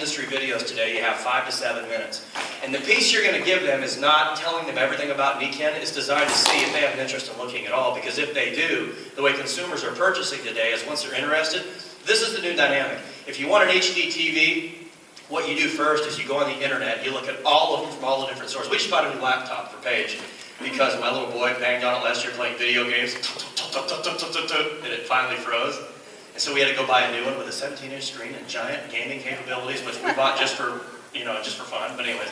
industry videos today, you have 5 to 7 minutes. And the piece you're going to give them is not telling them everything about Nikken. It's designed to see if they have an interest in looking at all. Because if they do, the way consumers are purchasing today is once they're interested, this is the new dynamic. If you want an HD TV, what you do first is you go on the internet, you look at all of them from all the different sources. We just bought a new laptop for Paige because my little boy banged on it last year playing video games, and it finally froze. And so we had to go buy a new one with a 17-inch screen and giant gaming capabilities, which we bought just for, just for fun. But anyways,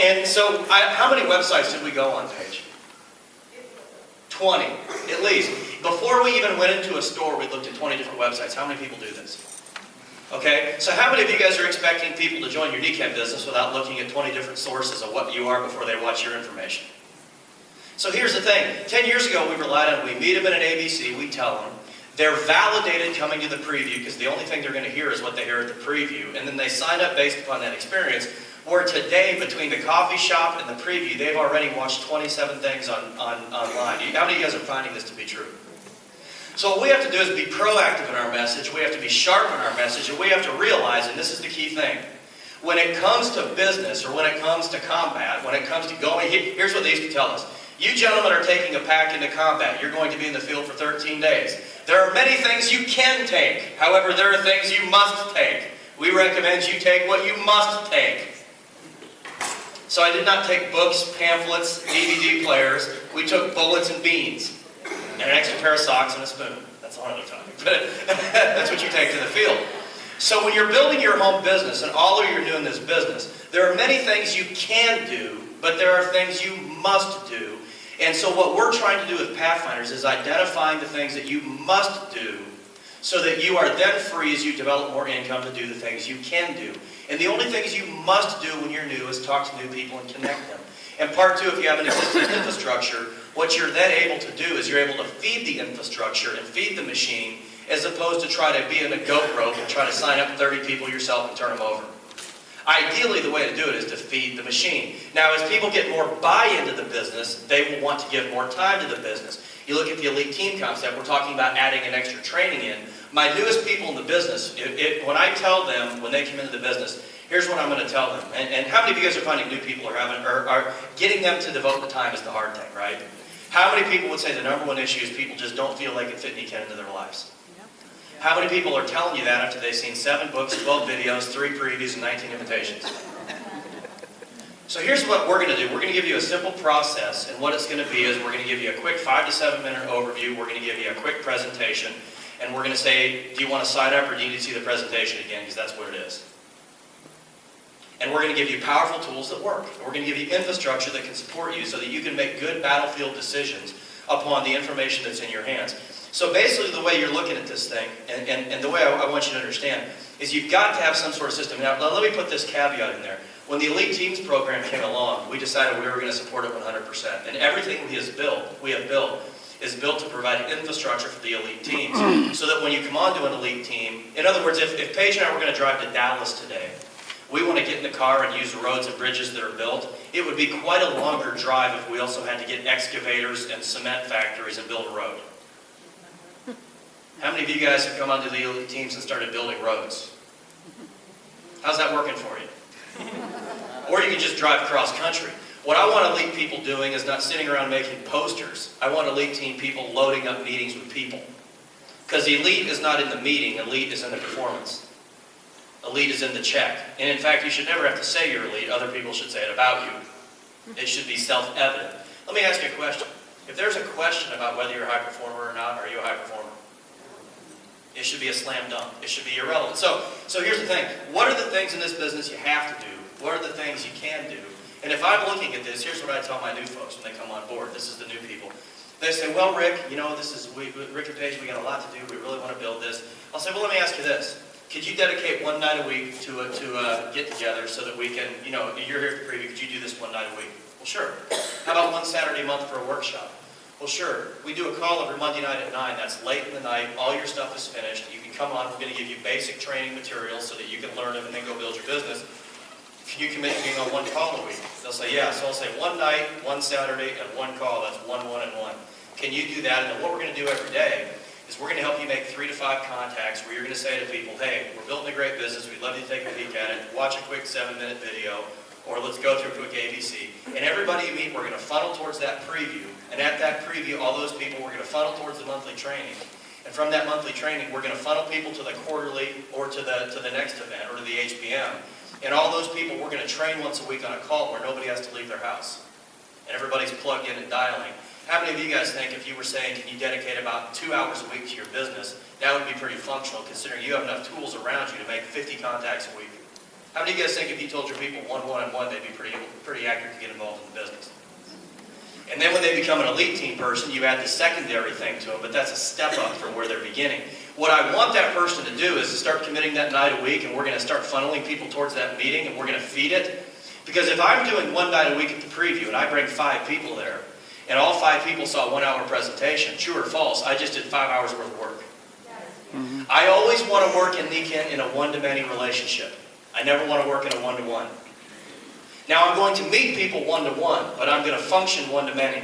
and so how many websites did we go on, Paige? 20, at least. Before we even went into a store, we looked at 20 different websites. How many people do this? Okay, so how many of you guys are expecting people to join your Nikken business without looking at 20 different sources of what you are before they watch your information? So here's the thing. 10 years ago, we relied on, we meet them at an ABC, we tell them. They're validated coming to the preview because the only thing they're going to hear is what they hear at the preview. And then they sign up based upon that experience. Where today, between the coffee shop and the preview, they've already watched 27 things online. How many of you guys are finding this to be true? So what we have to do is be proactive in our message, we have to be sharp in our message, and we have to realize, and this is the key thing, when it comes to business, or when it comes to combat, when it comes to going, here's what they used to tell us. You gentlemen are taking a pack into combat. You're going to be in the field for 13 days. There are many things you can take. However, there are things you must take. We recommend you take what you must take. So I did not take books, pamphlets, DVD players. We took bullets and beans. And an extra pair of socks and a spoon. That's another topic. But that's what you take to the field. So when you're building your home business, and all of you are doing this business, there are many things you can do, but there are things you must do. And so what we're trying to do with Pathfinders is identifying the things that you must do so that you are then free as you develop more income to do the things you can do. And the only things you must do when you're new is talk to new people and connect them. And part two, if you have an existing infrastructure, what you're then able to do is you're able to feed the infrastructure and feed the machine as opposed to try to be in a goat rope and try to sign up 30 people yourself and turn them over. Ideally, the way to do it is to feed the machine. Now, as people get more buy-in to the business, they will want to give more time to the business. You look at the elite team concept, we're talking about adding an extra training in. My newest people in the business, when I tell them, when they come into the business, here's what I'm going to tell them. And how many of you guys are finding new people are getting them to devote the time is the hard thing, right? How many people would say the number one issue is people just don't feel they can fit Nikken into their lives? How many people are telling you that after they've seen 7 books, 12 videos, 3 previews, and 19 invitations? So here's what we're going to do. We're going to give you a simple process, and what it's going to be is we're going to give you a quick 5 to 7 minute overview. We're going to give you a quick presentation, and we're going to say, do you want to sign up or do you need to see the presentation again? Because that's what it is. And we're going to give you powerful tools that work. We're going to give you infrastructure that can support you so that you can make good battlefield decisions upon the information that's in your hands. So basically the way you're looking at this thing, and the way I want you to understand, is you've got to have some sort of system. Now let me put this caveat in there. When the Elite Teams program came along, we decided we were going to support it 100%. And everything we have built is built to provide infrastructure for the elite teams so that when you come onto an elite team, in other words, if Paige and I were going to drive to Dallas today, we want to get in the car and use the roads and bridges that are built. It would be quite a longer drive if we also had to get excavators and cement factories and build a road. How many of you guys have come onto the elite teams and started building roads? How's that working for you? Or you can just drive cross country. What I want elite people doing is not sitting around making posters. I want elite team people loading up meetings with people. Because elite is not in the meeting, elite is in the performance. Elite is in the check. And in fact, you should never have to say you're elite. Other people should say it about you. It should be self-evident. Let me ask you a question. If there's a question about whether you're a high performer or not, are you a high performer? It should be a slam dunk. It should be irrelevant. So here's the thing. What are the things in this business you have to do? What are the things you can do? And if I'm looking at this, here's what I tell my new folks when they come on board. This is the new people. They say, well, Rick, Rick and Paige, we got a lot to do. We really want to build this. I'll say, well, let me ask you this. Could you dedicate one night a week to get together so that we can, you're here for the preview, could you do this one night a week? Well, sure. How about one Saturday a month for a workshop? Well, sure. We do a call every Monday night at 9. That's late in the night. All your stuff is finished. You can come on. We're going to give you basic training materials so that you can learn them and then go build your business. Can you commit to being on one call a week? They'll say, yeah. So I'll say one night, one Saturday, and one call. That's 1, 1, and 1. Can you do that? And then what we're going to do every day is we're going to help you make 3 to 5 contacts where you're going to say to people, hey, we're building a great business, we'd love you to take a peek at it, watch a quick 7-minute video, or let's go through a quick ABC. And everybody you meet, we're going to funnel towards that preview. And at that preview, all those people, we're going to funnel towards the monthly training. And from that monthly training, we're going to funnel people to the quarterly or to the next event or to the HPM. And all those people, we're going to train once a week on a call where nobody has to leave their house. And everybody's plugged in and dialing. How many of you guys think if you were saying, can you dedicate about 2 hours a week to your business, that would be pretty functional considering you have enough tools around you to make 50 contacts a week? How many of you guys think if you told your people one-on-one, they'd be pretty accurate to get involved in the business? And then when they become an elite team person, you add the secondary thing to them, but that's a step up from where they're beginning. What I want that person to do is to start committing that night a week, and we're going to start funneling people towards that meeting, and we're going to feed it. Because if I'm doing 1 night a week at the preview, and I bring 5 people there, and all 5 people saw a 1-hour presentation, true or false, I just did 5 hours worth of work. I always want to work in Nikken in a one-to-many relationship. I never want to work in a one-to-one. Now I'm going to meet people one-to-one, but I'm going to function one-to-many.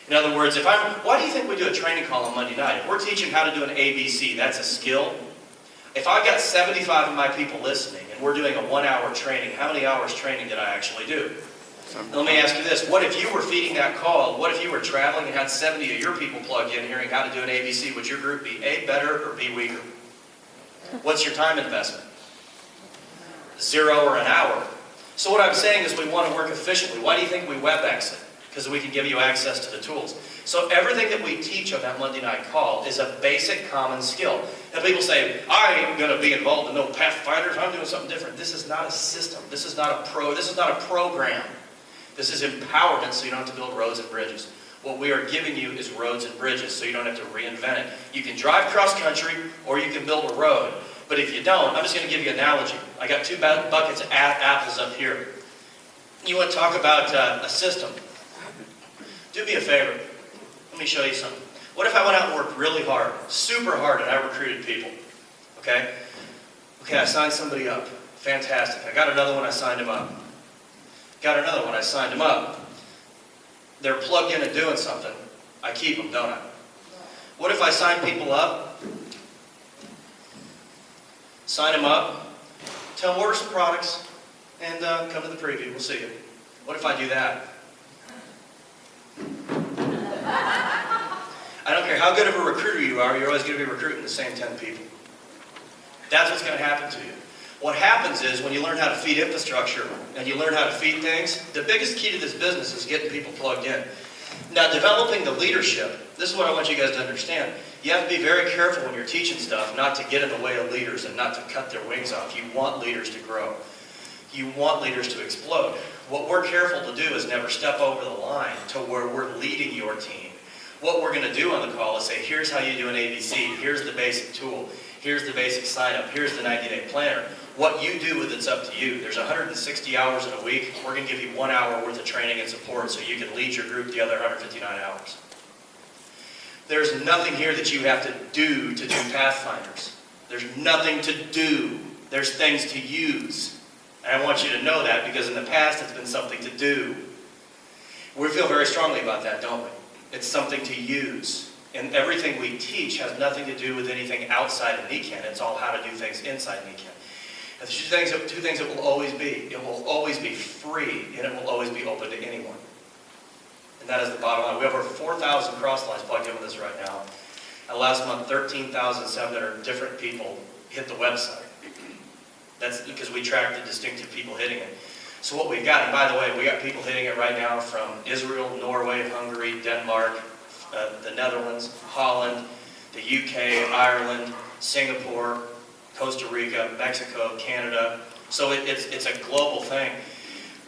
In other words, why do you think we do a training call on Monday night? If we're teaching how to do an ABC, that's a skill. If I've got 75 of my people listening and we're doing a 1-hour training, how many hours training did I actually do? And let me ask you this, what if you were feeding that call, what if you were traveling and had 70 of your people plugged in hearing how to do an ABC, would your group be A, better, or B, weaker? What's your time investment? 0 or an hour. So what I'm saying is we want to work efficiently. Why do you think we WebEx it? Because we can give you access to the tools. So everything that we teach on that Monday night call is a basic common skill. And people say, I ain't going to be involved in no Pathfinders, I'm doing something different. This is not a system. This is not a program. This is empowerment so you don't have to build roads and bridges. What we are giving you is roads and bridges so you don't have to reinvent it. You can drive cross country or you can build a road. But if you don't, I'm just going to give you an analogy. I got 2 buckets of apples up here. You want to talk about a system. Do me a favor. Let me show you something. What if I went out and worked really hard, super hard, and I recruited people? Okay? Okay, I signed somebody up. Fantastic. I got another one, I signed him up. Got another one, I signed him up. They're plugged in and doing something. I keep them, don't I? What if I sign people up? Sign them up, tell them order some products, and come to the preview. We'll see you. What if I do that? I don't care how good of a recruiter you are, you're always going to be recruiting the same 10 people. That's what's going to happen to you. What happens is when you learn how to feed infrastructure and you learn how to feed things, the biggest key to this business is getting people plugged in. Now, developing the leadership, this is what I want you guys to understand. You have to be very careful when you're teaching stuff not to get in the way of leaders and not to cut their wings off. You want leaders to grow. You want leaders to explode. What we're careful to do is never step over the line to where we're leading your team. What we're going to do on the call is say, here's how you do an ABC, here's the basic tool, here's the basic sign-up, here's the 90-day planner. What you do with it's up to you. There's 160 hours in a week. We're going to give you 1 hour worth of training and support so you can lead your group the other 159 hours. There's nothing here that you have to do Pathfinders. There's nothing to do. There's things to use. And I want you to know that because in the past it's been something to do. We feel very strongly about that, don't we? It's something to use. And everything we teach has nothing to do with anything outside of Nikken. It's all how to do things inside Nikken. And there's two things it will always be. It will always be free, and it will always be open to anyone. And that is the bottom line. We have over 4,000 cross lines plugged in with us right now. And last month, 13,700 different people hit the website. That's because we track the distinctive people hitting it. So what we've got, and by the way, we got people hitting it right now from Israel, Norway, Hungary, Denmark, the Netherlands, Holland, the UK, Ireland, Singapore, Costa Rica, Mexico, Canada. So it's a global thing.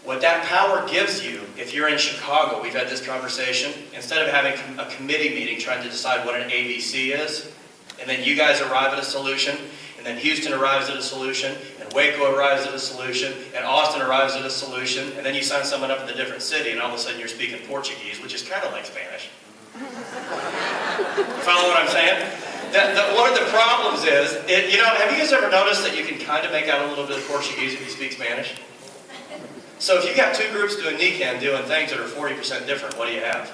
What that power gives you, if you're in Chicago, we've had this conversation, instead of having a committee meeting trying to decide what an ABC is, and then you guys arrive at a solution, and then Houston arrives at a solution, and Waco arrives at a solution, and Austin arrives at a solution, and then you sign someone up in a different city, and all of a sudden you're speaking Portuguese, which is kind of like Spanish. You follow what I'm saying? One of the problems is, have you guys ever noticed that you can kind of make out a little bit of Portuguese if you speak Spanish? So if you got two groups doing Nikken doing things that are 40% different, what do you have?